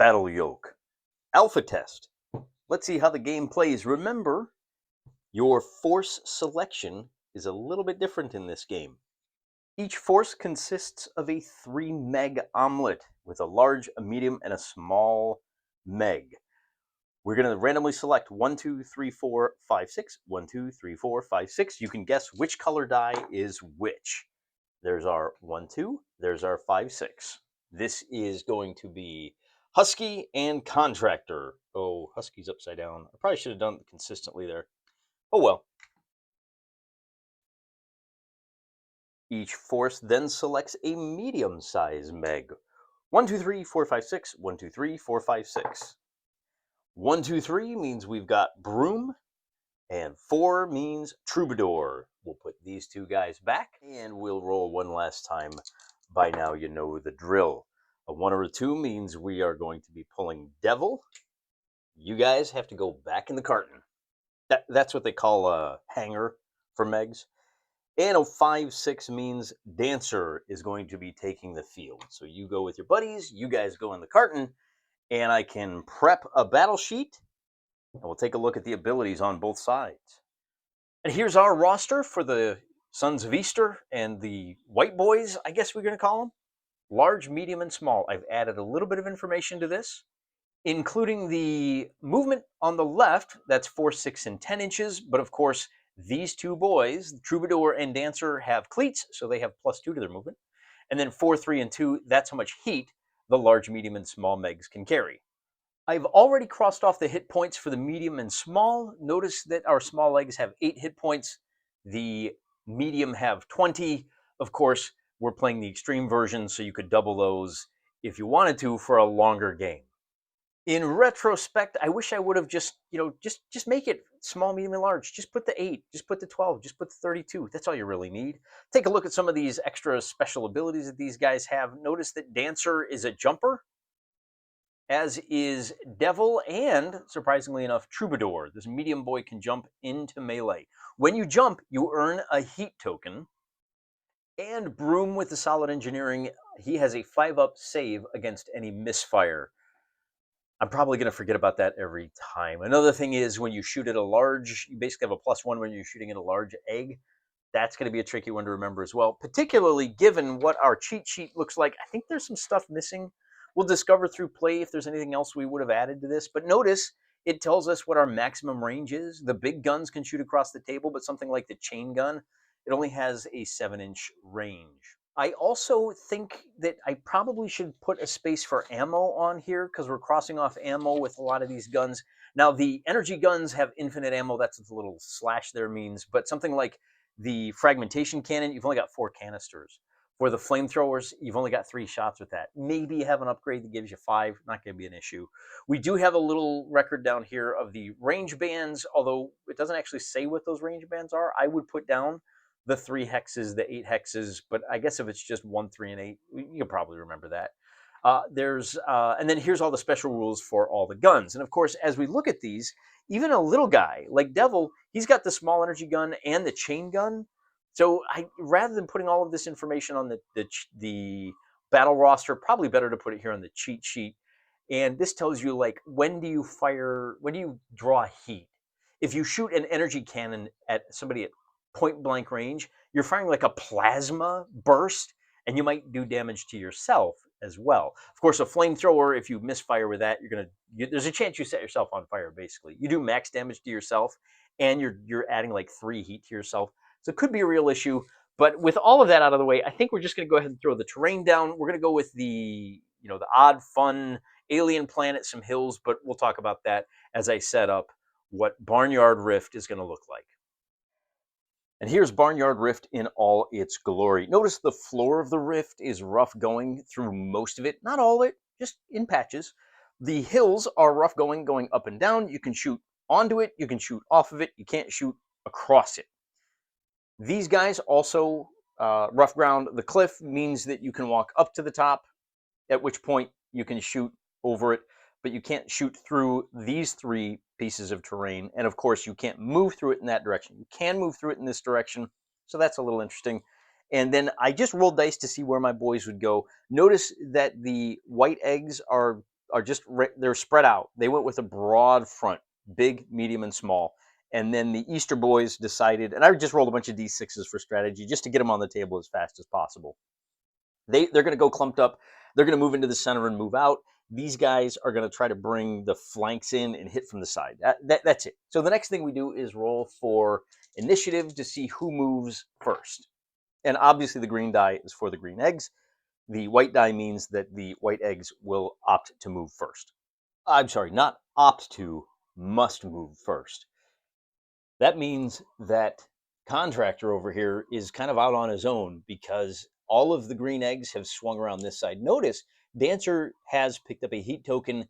Battleyolk. Alpha test. Let's see how the game plays. Remember, your force selection is a little bit different in this game. Each force consists of a 3 meg omelet with a large, a medium, and a small meg. We're going to randomly select 1, 2, 3, 4, 5, 6. 1, 2, 3, 4, 5, 6. You can guess which color die is which. There's our 1, 2. There's our 5, 6. This is going to be Husky and Contractor. Oh, Husky's upside down. I probably should have done it consistently there. Oh well. Each force then selects a medium-sized meg. 1, 2, 3, 4, 5, 6. 1, 2, 3, 4, 5, 6. 1, 2, 3 means we've got Broom, and 4 means Troubadour. We'll put these two guys back, and we'll roll one last time. By now you know the drill. A 1 or a 2 means we are going to be pulling Devil. You guys have to go back in the carton. That's what they call a hanger for megs. And a 5, 6 means Dancer is going to be taking the field. So you go with your buddies, you guys go in the carton, and I can prep a battle sheet, and we'll take a look at the abilities on both sides. And here's our roster for the Sons of Easter and the White Boys, I guess we're going to call them. Large, medium, and small. I've added a little bit of information to this, including the movement on the left. That's 4, 6, and 10 inches. But of course, these two boys, Troubadour and Dancer, have cleats, so they have +2 to their movement. And then 4, 3, and 2, that's how much heat the large, medium, and small megs can carry. I've already crossed off the hit points for the medium and small. Notice that our small legs have 8 hit points. The medium have 20. Of course, we're playing the extreme version, so you could double those if you wanted to for a longer game. In retrospect, I wish I would have just make it small, medium, and large. Just put the 8, just put the 12, just put the 32. That's all you really need. Take a look at some of these extra special abilities that these guys have. Notice that Dancer is a jumper, as is Devil, and, surprisingly enough, Troubadour. This medium boy can jump into melee. When you jump, you earn a heat token. And Broom, with the solid engineering, he has a 5-up save against any misfire. I'm probably going to forget about that every time. Another thing is, when you shoot at a large, you basically have a +1 when you're shooting at a large egg. That's going to be a tricky one to remember as well, particularly given what our cheat sheet looks like. I think there's some stuff missing. We'll discover through play if there's anything else we would have added to this. But notice it tells us what our maximum range is. The big guns can shoot across the table, but something like the chain gun, it only has a 7-inch range. I also think that I probably should put a space for ammo on here, because we're crossing off ammo with a lot of these guns. Now, the energy guns have infinite ammo. That's what the little slash there means. But something like the fragmentation cannon, you've only got 4 canisters. For the flamethrowers, you've only got 3 shots with that. Maybe you have an upgrade that gives you 5. Not going to be an issue. We do have a little record down here of the range bands, although it doesn't actually say what those range bands are. I would put down the 3 hexes, the 8 hexes, but I guess if it's just 1, 3, and 8, you'll probably remember that. And then here's all the special rules for all the guns. And of course, as we look at these, even a little guy like Devil, he's got the small energy gun and the chain gun. So rather than putting all of this information on the battle roster, probably better to put it here on the cheat sheet. And this tells you, like, when do you draw heat? If you shoot an energy cannon at somebody at point blank range, you're firing like a plasma burst, and you might do damage to yourself as well. Of course, a flamethrower, if you misfire with that, there's a chance you set yourself on fire. Basically, you do max damage to yourself, and you're adding like 3 heat to yourself. So it could be a real issue. But with all of that out of the way, I think we're just going to go ahead and throw the terrain down. We're going to go with the odd, fun alien planet, some hills, but we'll talk about that as I set up what Barnyard Rift is going to look like. And here's Barnyard Rift in all its glory. Notice the floor of the rift is rough going through most of it. Not all of it, just in patches. The hills are rough going up and down. You can shoot onto it. You can shoot off of it. You can't shoot across it. These guys also rough ground. The cliff means that you can walk up to the top, at which point you can shoot over it, but you can't shoot through these 3 pieces of terrain. And of course, you can't move through it in that direction. You can move through it in this direction, so that's a little interesting. And then I just rolled dice to see where my boys would go. Notice that the white eggs are are just, they're spread out. They went with a broad front, big, medium, and small. And then the Easter boys decided, and I just rolled a bunch of D6s for strategy just to get them on the table as fast as possible. They're going to go clumped up. They're going to move into the center and move out. These guys are going to try to bring the flanks in and hit from the side. That's it. So the next thing we do is roll for initiative to see who moves first. And obviously the green die is for the green eggs. The white die means that the white eggs will opt to move first. I'm sorry, not opt to, must move first. That means that Contractor over here is kind of out on his own because all of the green eggs have swung around this side. Notice Dancer has picked up a heat token.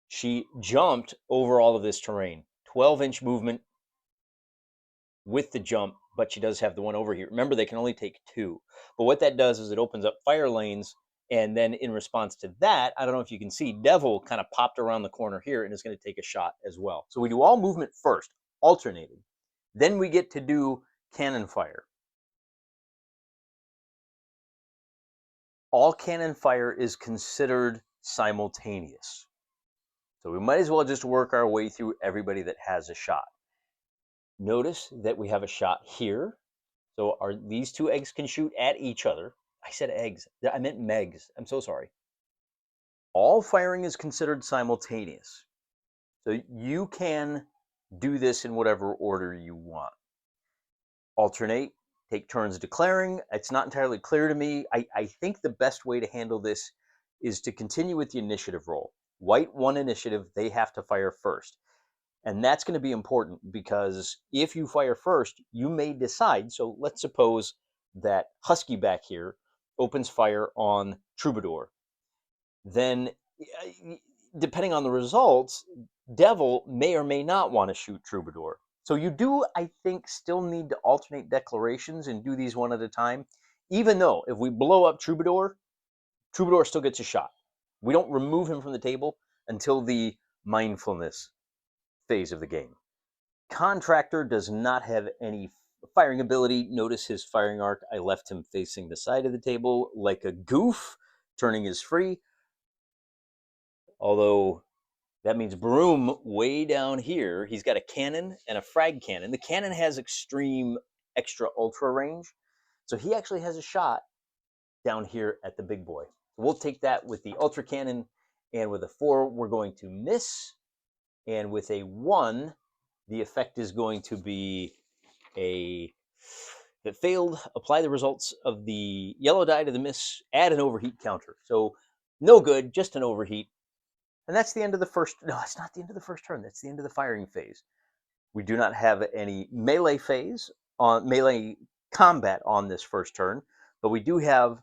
She jumped over all of this terrain. 12-inch movement with the jump, but she does have the one over here. Remember, they can only take 2. But what that does is it opens up fire lanes, and then in response to that, I don't know if you can see, Devil kind of popped around the corner here and is going to take a shot as well. So we do all movement first, alternating. Then we get to do cannon fire. All cannon fire is considered simultaneous. So we might as well just work our way through everybody that has a shot. Notice that we have a shot here. So these 2 eggs can shoot at each other. I said eggs. I meant megs. I'm so sorry. All firing is considered simultaneous. So you can do this in whatever order you want. Alternate, take turns declaring. It's not entirely clear to me. I think the best way to handle this is to continue with the initiative roll. White won initiative, they have to fire first. And that's going to be important because if you fire first, you may decide. So let's suppose that Husky back here opens fire on Troubadour. Then, depending on the results, Devil may or may not want to shoot Troubadour. So you do, I think, still need to alternate declarations and do these one at a time. Even though if we blow up Troubadour, Troubadour still gets a shot. We don't remove him from the table until the mindfulness phase of the game. Contractor does not have any firing ability. Notice his firing arc. I left him facing the side of the table like a goof. Turning is free. Although that means Broom way down here. He's got a cannon and a frag cannon. The cannon has extreme extra ultra range. So he actually has a shot down here at the big boy. We'll take that with the ultra cannon. And with a 4, we're going to miss. And with a 1, the effect is going to be that failed. Apply the results of the yellow die to the miss. Add an overheat counter. So no good, just an overheat. And that's the end of the first. No, it's not the end of the first turn. That's the end of the firing phase. We do not have any melee phase on melee combat on this first turn, but we do have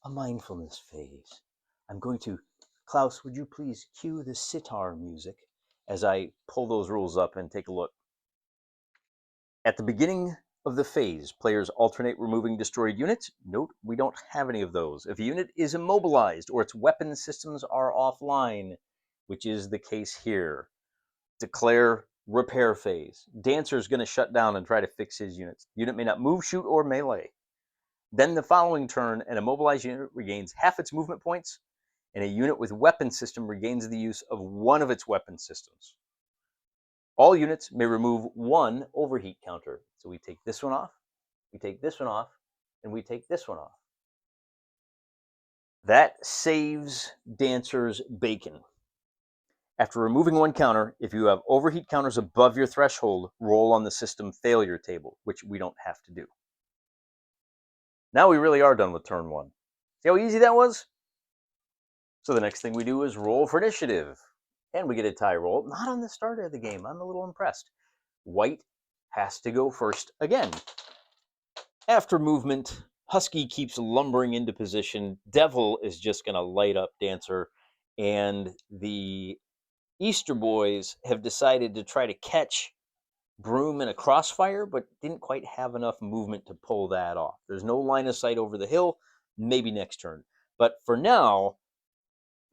a mindfulness phase. I'm going to, Klaus, would you please cue the sitar music as I pull those rules up and take a look. At the beginning of the phase, players alternate removing destroyed units. Note, we don't have any of those. If a unit is immobilized or its weapon systems are offline, which is the case here, declare repair phase. Dancer is going to shut down and try to fix his units. Unit may not move, shoot, or melee. Then the following turn, an immobilized unit regains half its movement points, and a unit with weapon system regains the use of one of its weapon systems. All units may remove 1 overheat counter. So we take this one off, we take this one off, and we take this one off. That saves Dancer's bacon. After removing 1 counter, if you have overheat counters above your threshold, roll on the system failure table, which we don't have to do. Now we really are done with turn 1. See how easy that was? So the next thing we do is roll for initiative. And we get a tie roll. Not on the start of the game. I'm a little impressed. White has to go first again. After movement, Husky keeps lumbering into position. Devil is just going to light up Dancer. And the Easter boys have decided to try to catch Broom in a crossfire, but didn't quite have enough movement to pull that off. There's no line of sight over the hill. Maybe next turn. But for now,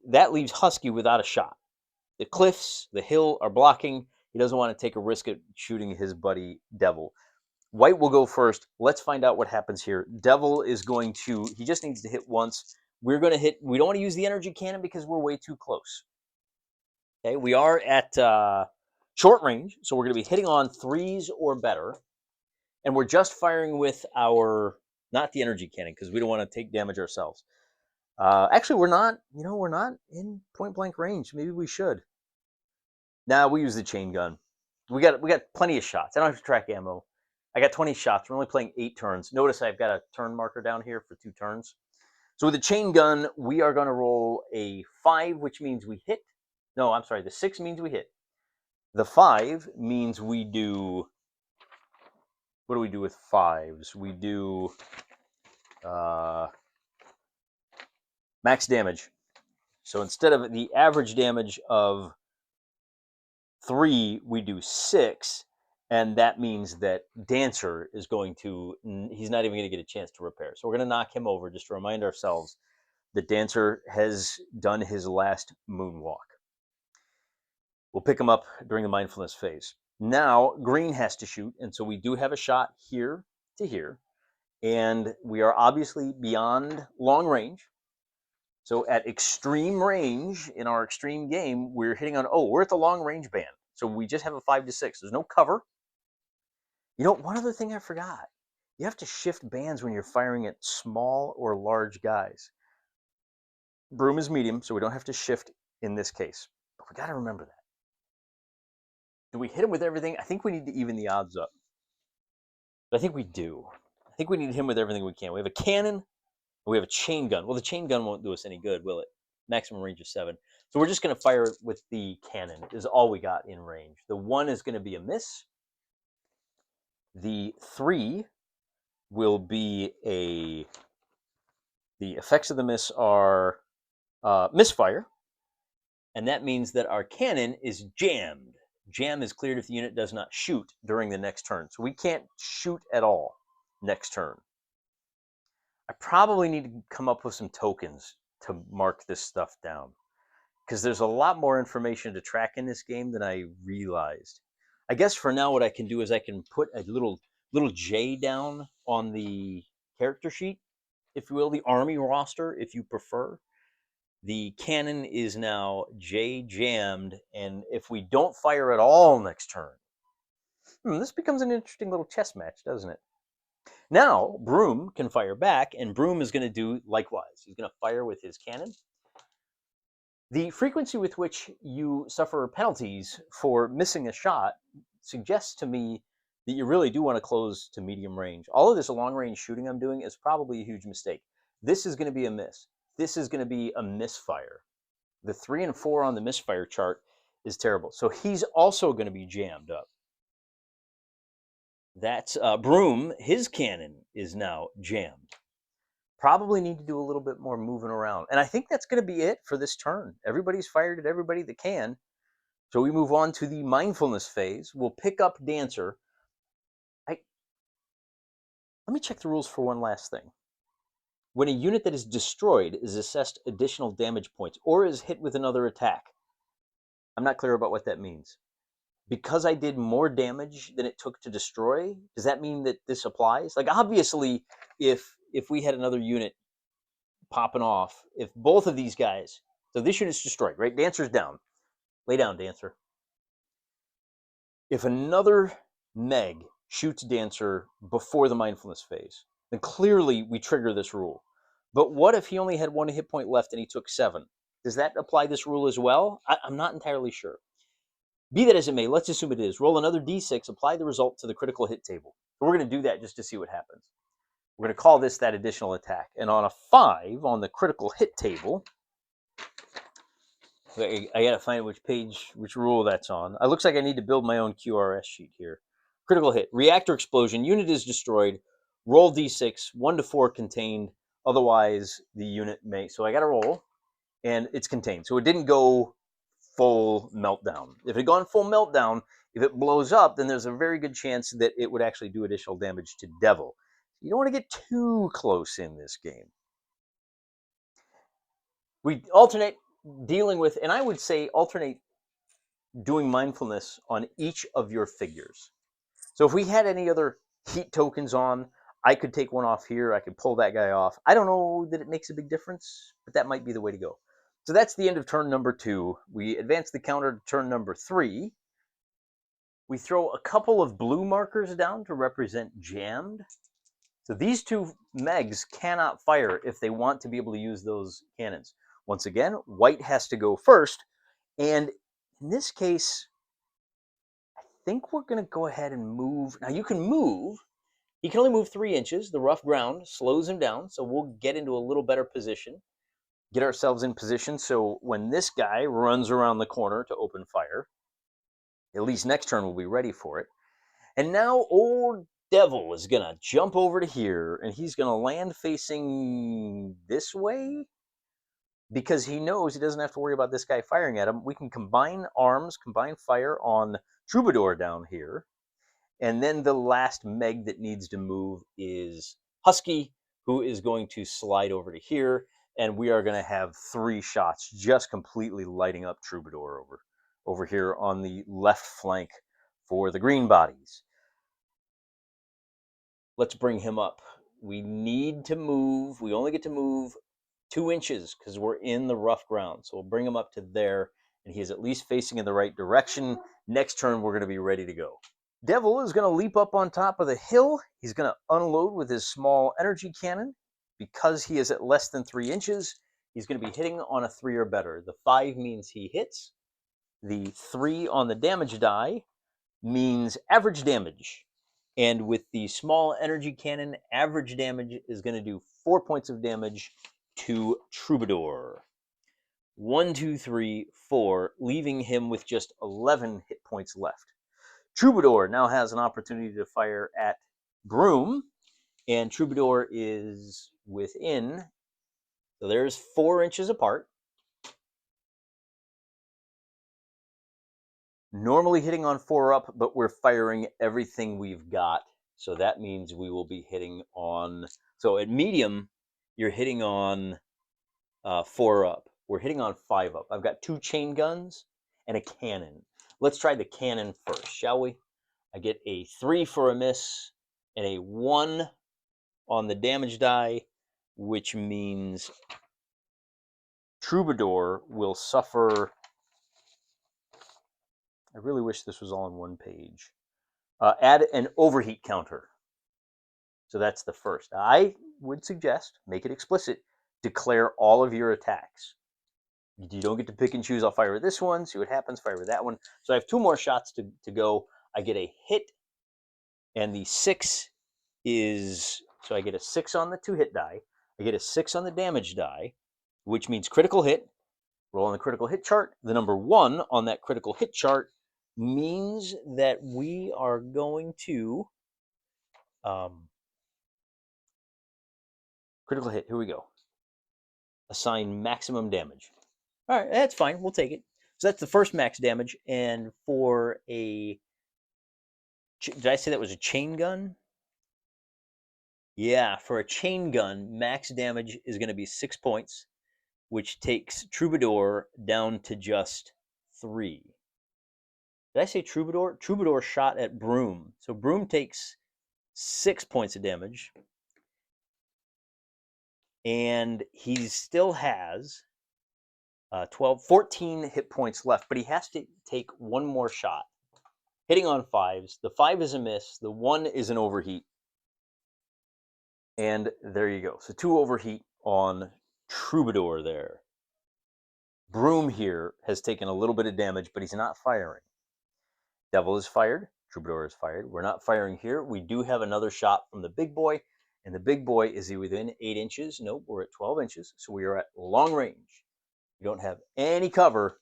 that leaves Husky without a shot. The cliffs, the hill are blocking. He doesn't want to take a risk at shooting his buddy Devil. White will go first. Let's find out what happens here. Devil is going to, he just needs to hit once we're going to hit, we don't want to use the energy cannon because we're way too close. Okay, we are at short range, so we're going to be hitting on 3s or better. And we're just firing with our, not the energy cannon, because we don't want to take damage ourselves. Actually, we're not, we're not in point blank range. Maybe we should. Now we use the chain gun. We got plenty of shots. I don't have to track ammo. I got 20 shots. We're only playing 8 turns. Notice I've got a turn marker down here for 2 turns. So with the chain gun, we are going to roll a 5, which means we hit. No, I'm sorry. The 6 means we hit. The 5 means we do. What do we do with 5s? We do max damage. So instead of the average damage of 3, we do 6, and that means that Dancer is going to, he's not even going to get a chance to repair. So we're going to knock him over just to remind ourselves that Dancer has done his last moonwalk. We'll pick him up during the mindfulness phase. Now, green has to shoot, and so we do have a shot here to here, and we are obviously beyond long range. So at extreme range in our extreme game, we're hitting on, we're at the long range band. So we just have a 5 to 6. There's no cover. One other thing I forgot. You have to shift bands when you're firing at small or large guys. Broom is medium, so we don't have to shift in this case. But we got to remember that. Do we hit him with everything? I think we need to even the odds up. But I think we do. I think we need him with everything we can. We have a cannon. We have a chain gun. Well, the chain gun won't do us any good, will it? Maximum range of 7. So we're just going to fire with the cannon is all we got in range. The 1 is going to be a miss. The 3 will be a... The effects of the miss are misfire. And that means that our cannon is jammed. Jam is cleared if the unit does not shoot during the next turn. So we can't shoot at all next turn. I probably need to come up with some tokens to mark this stuff down, because there's a lot more information to track in this game than I realized. I guess for now what I can do is I can put a little J down on the character sheet, if you will, the army roster, if you prefer. The cannon is now J jammed, and if we don't fire at all next turn, this becomes an interesting little chess match, doesn't it? Now, Broom can fire back, and Broom is going to do likewise. He's going to fire with his cannon. The frequency with which you suffer penalties for missing a shot suggests to me that you really do want to close to medium range. All of this long-range shooting I'm doing is probably a huge mistake. This is going to be a miss. This is going to be a misfire. The 3 and 4 on the misfire chart is terrible. So he's also going to be jammed up. That's Broom. His cannon is now jammed. Probably need to do a little bit more moving around. And I think that's going to be it for this turn. Everybody's fired at everybody that can. So we move on to the mindfulness phase. We'll pick up Dancer. Let me check the rules for one last thing. When a unit that is destroyed is assessed additional damage points or is hit with another attack. I'm not clear about what that means. Because I did more damage than it took to destroy, does that mean that this applies? Like, obviously, if we had another unit popping off, if both of these guys, so this unit's destroyed, right? Dancer's down. Lay down, Dancer. If another Meg shoots Dancer before the mindfulness phase, then clearly we trigger this rule. But what if he only had 1 hit point left and he took 7? Does that apply this rule as well? I'm not entirely sure. Be that as it may, let's assume it is. Roll another d6, apply the result to the critical hit table. So we're going to do that just to see what happens. We're going to call this that additional attack. And on a 5 on the critical hit table, I got to find which page, which rule that's on. It looks like I need to build my own QRS sheet here. Critical hit. Reactor explosion. Unit is destroyed. Roll d6. 1 to 4 contained. Otherwise, the unit may. So I got to roll, and it's contained. So it didn't go full meltdown. If it had gone full meltdown, if it blows up, then there's a very good chance that it would actually do additional damage to Devil. You don't want to get too close in this game. We alternate dealing with, and I would say alternate doing mindfulness on each of your figures. So if we had any other heat tokens on, I could take one off here. I could pull that guy off. I don't know that it makes a big difference, but that might be the way to go. So that's the end of turn number 2. We advance the counter to turn number 3. We throw a couple of blue markers down to represent jammed. So these two Megs cannot fire if they want to be able to use those cannons. Once again, white has to go first. And in this case, I think we're going to go ahead and move. Now you can move. He can only move 3 inches. The rough ground slows him down. So we'll get into a little better position. Get ourselves in position so when this guy runs around the corner to open fire, at least next turn we'll be ready for it. And now old Devil is going to jump over to here, and he's going to land facing this way because he knows he doesn't have to worry about this guy firing at him. We can combine arms, combine fire on Troubadour down here. And then the last Meg that needs to move is Husky, who is going to slide over to here. And we are going to have 3 shots just completely lighting up Troubadour over here on the left flank for the green bodies. Let's bring him up. We need to move. We only get to move 2 inches because we're in the rough ground. So we'll bring him up to there, and he is at least facing in the right direction. Next turn, we're going to be ready to go. Devil is going to leap up on top of the hill. He's going to unload with his small energy cannon. Because he is at less than 3 inches, he's going to be hitting on a 3 or better. The 5 means he hits. The 3 on the damage die means average damage. And with the small energy cannon, average damage is going to do 4 points of damage to Troubadour. 1, 2, 3, 4, leaving him with just 11 hit points left. Troubadour now has an opportunity to fire at Broom, and Troubadour is within, so there's 4 inches apart. Normally hitting on 4 up, but we're firing everything we've got. So that means we will be hitting on, so at medium, you're hitting on 4 up. We're hitting on 5 up. I've got 2 chain guns and a cannon. Let's try the cannon first, shall we? I get a 3 for a miss and a 1 on the damage die, which means Troubadour will suffer. I really wish this was all on one page. Add an overheat counter. So that's the first. I would suggest, make it explicit, declare all of your attacks. You don't get to pick and choose. I'll fire with this one, see what happens, fire with that one. So I have 2 more shots to go. I get a hit, and the 6 is, so I get a 6 on the 2 hit die. I get a 6 on the damage die, which means critical hit. Roll on the critical hit chart. The number 1 on that critical hit chart means that we are going to critical hit. Here we go. Assign maximum damage. All right, that's fine. We'll take it. So that's the first max damage. And for a, did I say that was a chain gun? Yeah, for a chain gun, max damage is going to be 6 points, which takes Troubadour down to just 3. Did I say Troubadour? Troubadour shot at Broom. So Broom takes 6 points of damage. And he still has 14 hit points left, but he has to take 1 more shot. Hitting on 5s. The 5 is a miss. The 1 is an overheat. And there you go. So 2 overheat on Troubadour there. Broom here has taken a little bit of damage, but he's not firing. Devil is fired. Troubadour is fired. We're not firing here. We do have another shot from the big boy. And the big boy, is he within 8 inches? Nope, we're at 12 inches. So we are at long range. We don't have any cover.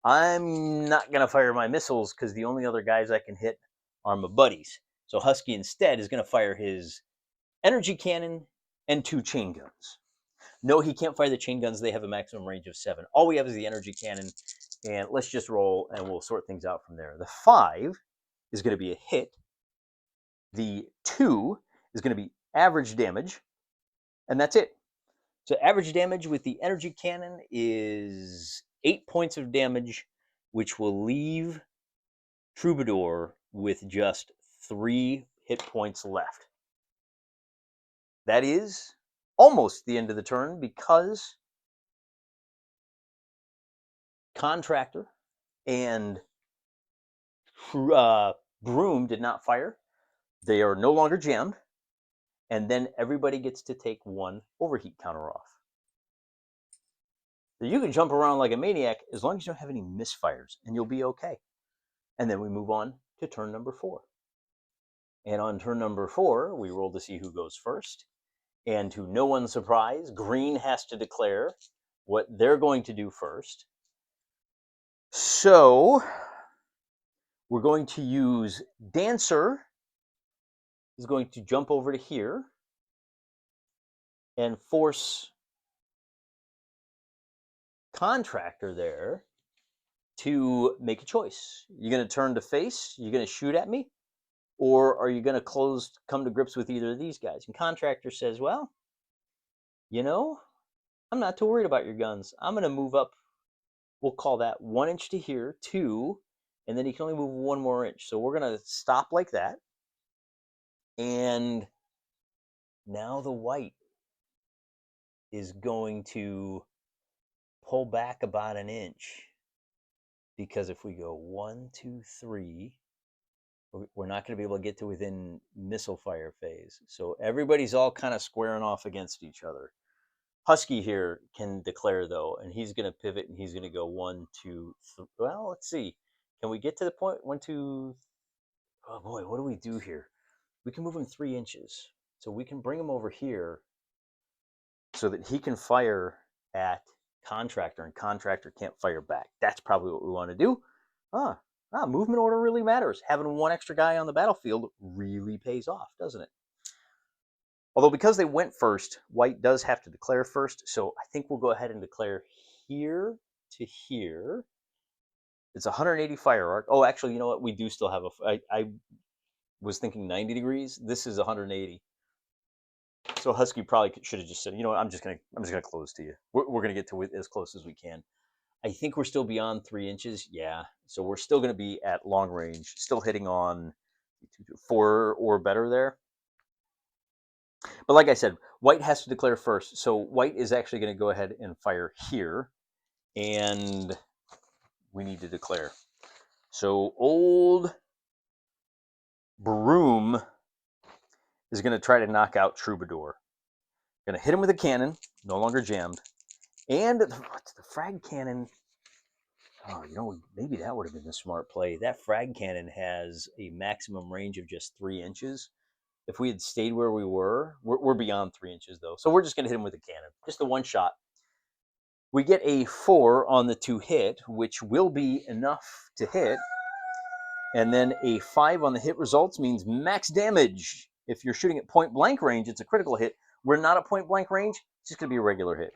I'm not going to fire my missiles because the only other guys I can hit are my buddies. So Husky instead is going to fire his energy cannon and 2 chain guns. No, he can't fire the chain guns. They have a maximum range of 7. All we have is the energy cannon. And let's just roll and we'll sort things out from there. The 5 is going to be a hit. The 2 is going to be average damage. And that's it. So average damage with the energy cannon is 8 points of damage, which will leave Troubadour with just 3 hit points left. that is almost the end of the turn because Contractor and Broom did not fire. They are no longer jammed. And then everybody gets to take one overheat counter off. So you can jump around like a maniac as long as you don't have any misfires, and you'll be okay. And then we move on to turn number 4. And on turn number 4, we roll to see who goes first. And to no one's surprise, green has to declare what they're going to do first. So we're going to use Dancer is going to jump over to here and force Contractor there to make a choice. You're going to turn to face, you're going to shoot at me, or are you going to come to grips with either of these guys? And Contractor says, well, you know, I'm not too worried about your guns. I'm going to move up, we'll call that 1 inch to here, 2, and then he can only move 1 more inch. So we're going to stop like that. And now the white is going to pull back about 1 inch. Because if we go 1, 2, 3, we're not going to be able to get to within missile fire phase. So everybody's all kind of squaring off against each other. Husky here can declare, though, and he's going to pivot, and he's going to go 1, 2, 3. Well, let's see. Can we get to the point? 1, 2. Oh, boy, what do we do here? We can move him 3 inches. So we can bring him over here so that he can fire at Contractor, and Contractor can't fire back. That's probably what we want to do. Movement order really matters. Having 1 extra guy on the battlefield really pays off, doesn't it? Although because they went first, white does have to declare first, so I think we'll go ahead and declare here to here. It's 180 fire arc. Oh, actually, you know what? We do still have I was thinking 90 degrees. This is 180. So Husky probably should have just said, you know what, I'm just gonna close to you. We're gonna get to it as close as we can. I think we're still beyond 3 inches. Yeah, so we're still gonna be at long range, still hitting on 4 or better there. But like I said, white has to declare first. So white is actually going to go ahead and fire here. And we need to declare. So old Broom is going to try to knock out Troubadour. Going to hit him with a cannon, no longer jammed. And the frag cannon. Oh, you know, maybe that would have been the smart play. That frag cannon has a maximum range of just 3 inches. If we had stayed where we were, we're beyond 3 inches, though. So we're just going to hit him with a cannon. Just the one shot. We get a 4 on the 2 hit, which will be enough to hit. And then a 5 on the hit results means max damage. If you're shooting at point blank range, it's a critical hit. We're not at point blank range. It's just going to be a regular hit.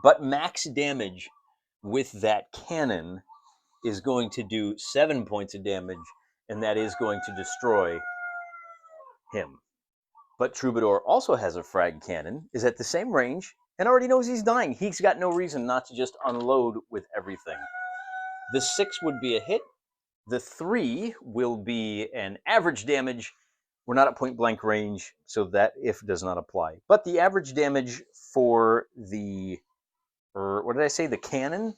But max damage with that cannon is going to do 7 points of damage, and that is going to destroy him. But Troubadour also has a frag cannon, is at the same range, and already knows he's dying. He's got no reason not to just unload with everything. The 6 would be a hit. The 3 will be an average damage. We're not at point blank range, so that if does not apply. But the average damage for the, the cannon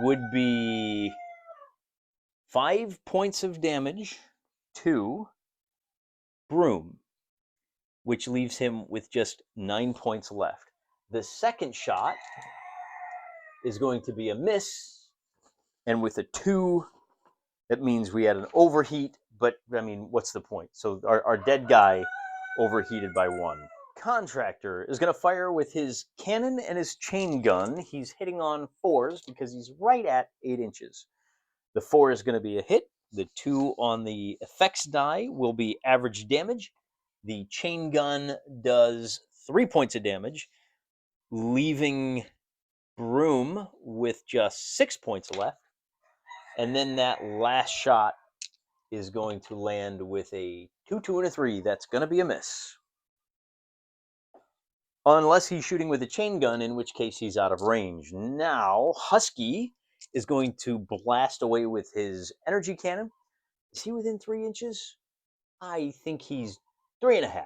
would be 5 points of damage to Broom, which leaves him with just 9 points left. The second shot is going to be a miss, and with a 2, that means we had an overheat, but, I mean, what's the point? So our dead guy overheated by 1. Contractor is going to fire with his cannon and his chain gun. He's hitting on 4s because he's right at 8 inches. The 4 is going to be a hit. The 2 on the effects die will be average damage. The chain gun does 3 points of damage, leaving Broom with just 6 points left. And then that last shot is going to land with a 2, 2, and a 3. That's going to be a miss. Unless he's shooting with a chain gun, in which case he's out of range. Now, Husky is going to blast away with his energy cannon. Is he within 3 inches? I think he's 3.5.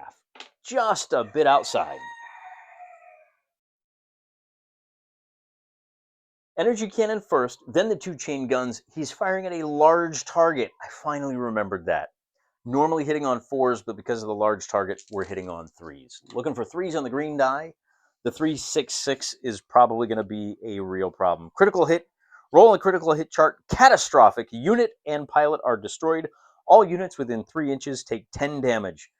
just a bit outside. Energy cannon first, then the 2 chain guns. He's firing at a large target. I finally remembered that. Normally hitting on 4s, but because of the large target, we're hitting on 3s. Looking for 3s on the green die. The 366 is probably going to be a real problem. Critical hit. Roll on the critical hit chart. Catastrophic. Unit and pilot are destroyed. All units within 3 inches take 10 damage.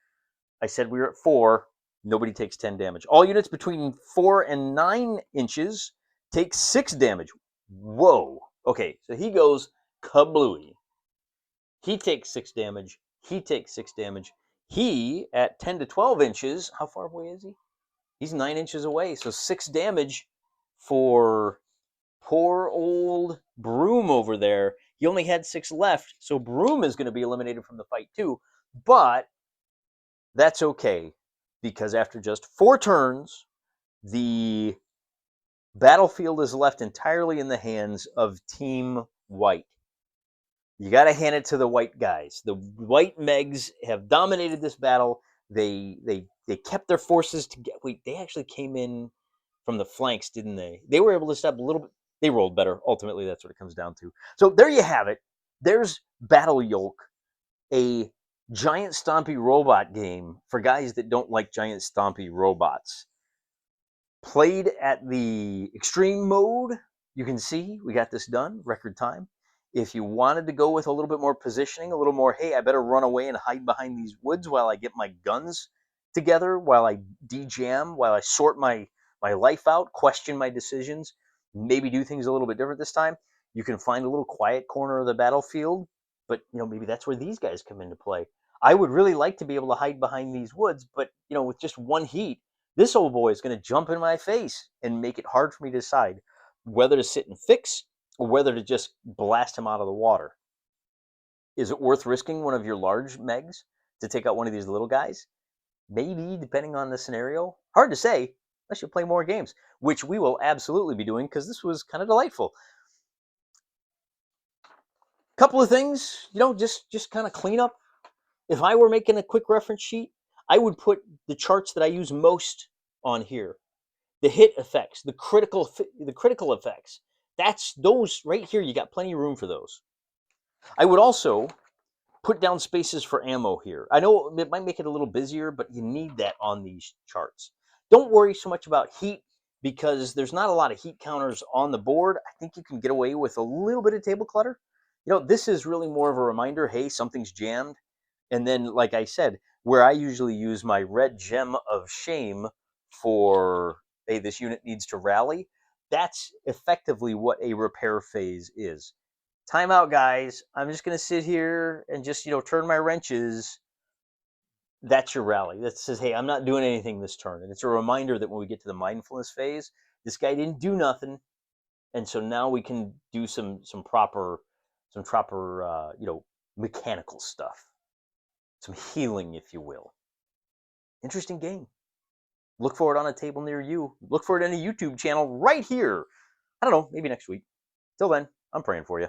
I said we were at 4. Nobody takes 10 damage. All units between 4 and 9 inches take 6 damage. Whoa. Okay, so he goes kablooey. He takes 6 damage. He takes 6 damage. He, at 10 to 12 inches, how far away is he? He's 9 inches away. So 6 damage for poor old Broom over there. He only had 6 left. So Broom is going to be eliminated from the fight too. But that's okay, because after just 4 turns, the battlefield is left entirely in the hands of Team White. You got to hand it to the white guys. The white Megs have dominated this battle. They kept their forces together. Wait, they actually came in from the flanks, didn't they? They were able to stop a little bit. They rolled better. Ultimately, that's what it comes down to. So there you have it. There's Battleyolk, a giant stompy robot game for guys that don't like giant stompy robots. Played at the extreme mode. You can see we got this done, record time. If you wanted to go with a little bit more positioning, a little more, hey, I better run away and hide behind these woods while I get my guns together, while I de-jam, while I sort my life out, question my decisions, maybe do things a little bit different this time, you can find a little quiet corner of the battlefield. But maybe that's where these guys come into play. I would really like to be able to hide behind these woods, but with just one heat, this old boy is going to jump in my face and make it hard for me to decide whether to sit and fix or whether to just blast him out of the water. Is it worth risking one of your large Megs to take out one of these little guys? Maybe, depending on the scenario. Hard to say, unless you play more games, which we will absolutely be doing, because this was kind of delightful. Couple of things, just kind of clean up. If I were making a quick reference sheet, I would put the charts that I use most on here. The hit effects, the critical effects. That's those right here. You got plenty of room for those. I would also put down spaces for ammo here. I know it might make it a little busier, but you need that on these charts. Don't worry so much about heat, because there's not a lot of heat counters on the board. I think you can get away with a little bit of table clutter. This is really more of a reminder, hey, something's jammed. And then, like I said, where I usually use my red gem of shame for, hey, this unit needs to rally, that's effectively what a repair phase is. Time out, guys. I'm just going to sit here and just, turn my wrenches. That's your rally. That says, hey, I'm not doing anything this turn. And it's a reminder that when we get to the mindfulness phase, this guy didn't do nothing. And so now we can do some proper, mechanical stuff. Some healing, if you will. Interesting game. Look for it on a table near you. Look for it in a YouTube channel right here. I don't know, maybe next week. Till then, I'm praying for you.